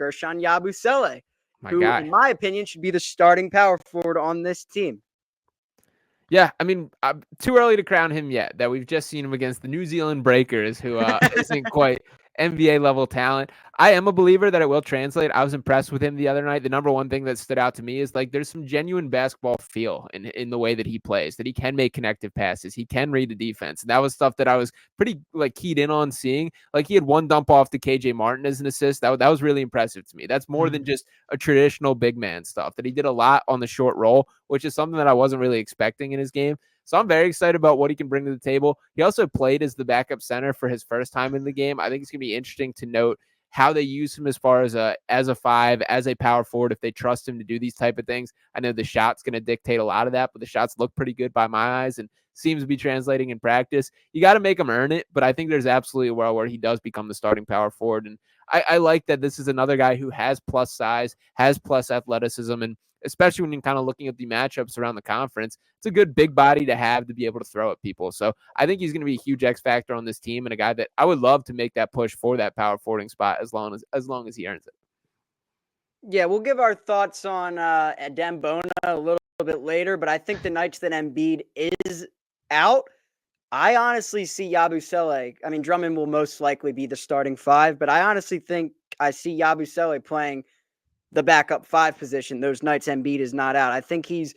Ghursean Yabusele, My who, guy. in my opinion, should be the starting power forward on this team. Yeah, I mean, too early to crown him yet. That we've just seen him against the New Zealand Breakers, who isn't quite NBA level talent. I am a believer that it will translate. I was impressed with him the other night. The number one thing that stood out to me is like there's some genuine basketball feel in the way that he plays, that he can make connective passes, he can read the defense. And that was stuff that I was pretty like keyed in on seeing. Like he had one dump off to KJ Martin as an assist. That was really impressive to me. That's more than just a traditional big man stuff, that he did a lot on the short roll, which is something that I wasn't really expecting in his game. So I'm very excited about what he can bring to the table. He also played as the backup center for his first time in the game. I think it's going to be interesting to note how they use him as far as a 5, as a power forward, if they trust him to do these type of things. I know the shot's going to dictate a lot of that, but the shots look pretty good by my eyes and seems to be translating in practice. You got to make him earn it, but I think there's absolutely a world where he does become the starting power forward. And I like that this is another guy who has plus size, has plus athleticism, and especially when you're kind of looking at the matchups around the conference, it's a good big body to have to be able to throw at people. So I think he's going to be a huge X factor on this team and a guy that I would love to make that push for that power forwarding spot as long as he earns it. Yeah, we'll give our thoughts on Dembona a little bit later, but I think the nights that Embiid is out, I honestly see Yabusele. I mean, Drummond will most likely be the starting 5, but I honestly think I see Yabusele playing the backup 5 position those nights Embiid is not out. I think he's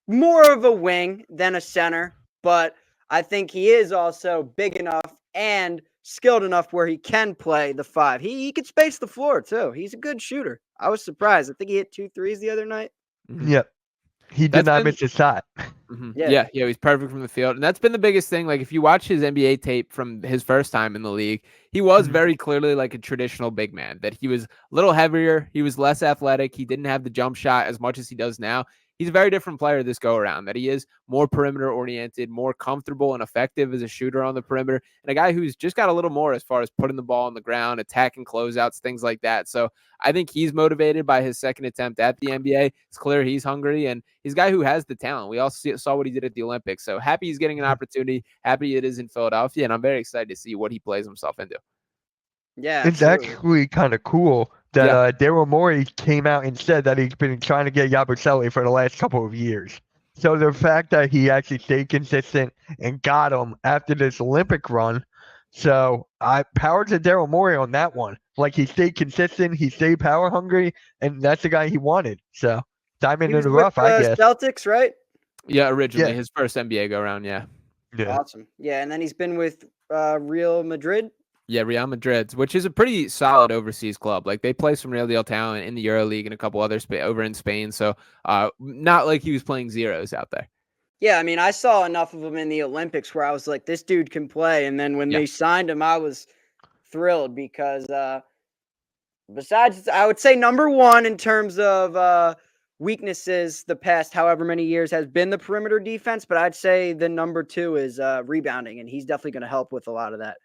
more of a wing than a center, but I think he is also big enough and skilled enough where he can play the 5. He can space the floor too. He's a good shooter. I was surprised. I think he hit 2 threes the other night. Mm-hmm. Yep. He did not miss his shot. Mm-hmm. Yeah, he's perfect from the field. And that's been the biggest thing. Like, if you watch his NBA tape from his first time in the league, he was very clearly like a traditional big man, that he was a little heavier. He was less athletic. He didn't have the jump shot as much as he does now. He's a very different player this go around, that he is more perimeter oriented, more comfortable and effective as a shooter on the perimeter, and a guy who's just got a little more as far as putting the ball on the ground, attacking closeouts, things like that. So I think he's motivated by his second attempt at the NBA. It's clear he's hungry, and he's a guy who has the talent. We all saw what he did at the Olympics. So happy he's getting an opportunity, happy it is in Philadelphia, and I'm very excited to see what he plays himself into. Yeah, it's actually kind of cool that Daryl Morey came out and said that he's been trying to get Yabusele for the last couple of years. So the fact that he actually stayed consistent and got him after this Olympic run, so power to Daryl Morey on that one. Like, he stayed consistent, he stayed power hungry, and that's the guy he wanted. So diamond in the rough, I guess. Celtics, right? Yeah, originally his first NBA go around. Yeah. Awesome. Yeah, and then he's been with Real Madrid. Yeah, Real Madrid, which is a pretty solid overseas club. Like, they play some real deal talent in the EuroLeague and a couple others over in Spain. So not like he was playing zeros out there. Yeah, I mean, I saw enough of him in the Olympics where I was like, this dude can play. And then when they signed him, I was thrilled because besides, I would say number one in terms of weaknesses the past however many years has been the perimeter defense. But I'd say the number 2 is rebounding, and he's definitely going to help with a lot of that.